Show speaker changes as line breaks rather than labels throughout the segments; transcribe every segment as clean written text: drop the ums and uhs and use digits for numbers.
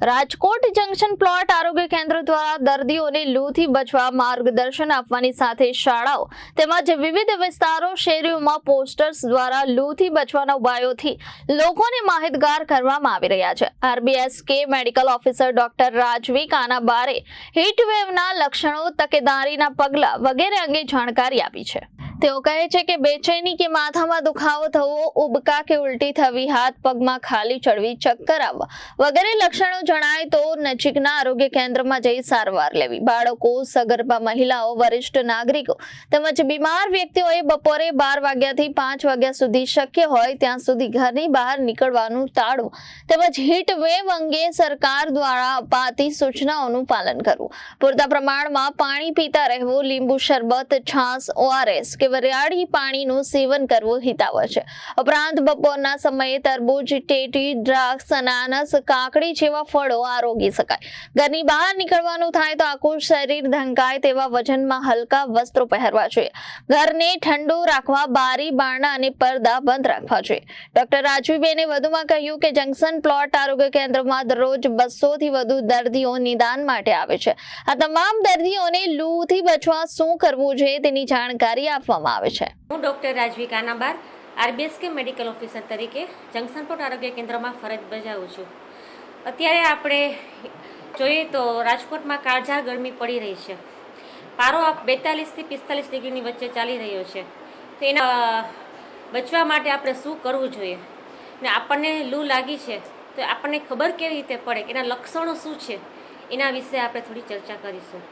Rajkot junction plot આરોગ્ય કેન્દ્ર દ્વારા દર્દીઓને લૂથી બચવા માર્ગદર્શન આપવાની સાથે શાળાઓ તેમજ વિવિધ વિસ્તારો શેરીઓમાં પોસ્ટર્સ દ્વારા લૂથી બચવાના ઉપાયોથી લોકોને માહિતગાર કરવામાં આવી રહ્યા છે। આરબીએસકે મેડિકલ ઓફિસર ડોક્ટર રાજવી કાનાબારે હીટવેવના લક્ષણો, તકેદારીના પગલાં વગેરે અંગે જાણકારી આપી છે। તેઓ કહે છે કે બેચેની કે માથામાં દુખાવો થવો, ઉબકા કે ઉલટી થવી, હાથ પગમાં ખાલી ચડવી, ચક્કર આવવા વગેરે લક્ષણો જણાય તો નજીકના આરોગ્ય કેન્દ્રમાં જઈ સારવાર લેવી। બાળકો, સગર્ભા મહિલાઓ, વરિષ્ઠ નાગરિકો તેમજ બીમાર વ્યક્તિઓએ બપોરે 12 વાગ્યાથી 5 વાગ્યા સુધી શક્ય હોય ત્યાં સુધી ઘરની બહાર નીકળવાનું ટાળવું તેમજ હીટ વેવ અંગે સરકાર દ્વારા અપાતી સૂચનાઓનું પાલન કરવું। પૂરતા પ્રમાણમાં પાણી પીતા રહેવું, લીંબુ શરબત, છાશ, ORS કે વરિયાળી પાણીનું સેવન કરવું હિતાવહ છે। ઉપરાંત બપોરના સમયે તરબૂચ, ટેટી, દ્રાક્ષ, અનાનસ, કાકડી જેવા ફળો આરોગી શકાય। ઘરની બહાર નીકળવાનું થાય તો આખું શરીર ઢંકાય તેવા વજનમાં હલકા વસ્ત્રો પહેરવા જોઈએ। ઘરને ઠંડુ રાખવા બારી, બારણા અને પડદા બંધ રાખવા જોઈએ। ડોક્ટર રાજવીબેને વધુમાં કહ્યું કે જંકશન પ્લોટ આરોગ્ય કેન્દ્રમાં દરરોજ 200 થી વધુ દર્દીઓ નિદાન માટે આવે છે। આ તમામ દર્દીઓને લૂથી બચવા શું કરવું જોઈએ તેની જાણકારી આપવામાં આવે છે।
હું ડોક્ટર રાજવી કાનાબાર આરબીએસકે મેડિકલ ઓફિસર તરીકે જંકશન પ્લોટ આરોગ્ય કેન્દ્રમાં ફરજ બજાવું છું। અત્યારે આપણે જોઈએ તો રાજકોટમાં કાળઝાળ ગરમી પડી રહી છે। પારો 42 થી 45 ડિગ્રીની વચ્ચે ચાલી રહ્યો છે। તો એના બચવા માટે આપણે શું કરવું જોઈએ ને આપણને લૂ લાગી છે તો આપણને ખબર કેવી રીતે પડે કે એના લક્ષણો શું છે, એના વિશે આપણે થોડી ચર્ચા કરીશું।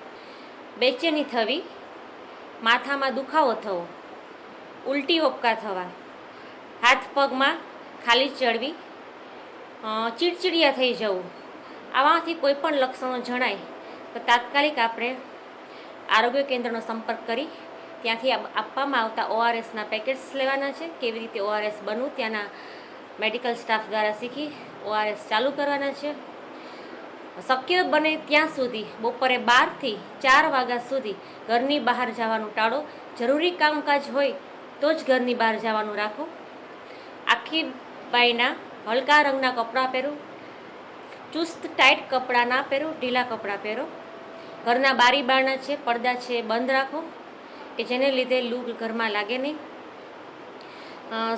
બેચેની થવી, માથામાં દુખાવો થવો, ઉલટી ઓબકા થવા, હાથ પગમાં ખાલી ચડવી, ચીડચીડિયા થઈ જવું, આમાંથી કોઈ પણ લક્ષણો જણાય તો તાત્કાલિક આપણે આરોગ્ય કેન્દ્રનો સંપર્ક કરી ત્યાંથી આપવામાં આવતા ORSના પેકેટ્સ લેવાના છે। કેવી રીતે ORS બનવું ત્યાંના મેડિકલ સ્ટાફ દ્વારા શીખી ORS ચાલુ કરવાના છે। શક્ય બને ત્યાં સુધી બપોરે 12 થી 4 વાગ્યા સુધી ઘરની બહાર જવાનું ટાળો। જરૂરી કામકાજ હોય તો જ ઘરની બહાર જવાનું રાખો। આખી બાઈના હલકા રંગના કપડાં પહેરો, ચુસ્ત ટાઈટ કપડાં ના પહેરો, ઢીલા કપડાં પહેરો। ઘરના બારી બારણા છે, પડદા છે બંધ રાખો કે જેને લીધે લૂ ઘરમાં લાગે નહીં।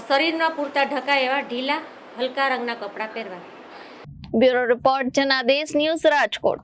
શરીરના પૂરતા ઢકાય એવા ઢીલા હલકા રંગના કપડાં પહેરવા।
Bureau report Janadesh news, Rajkot.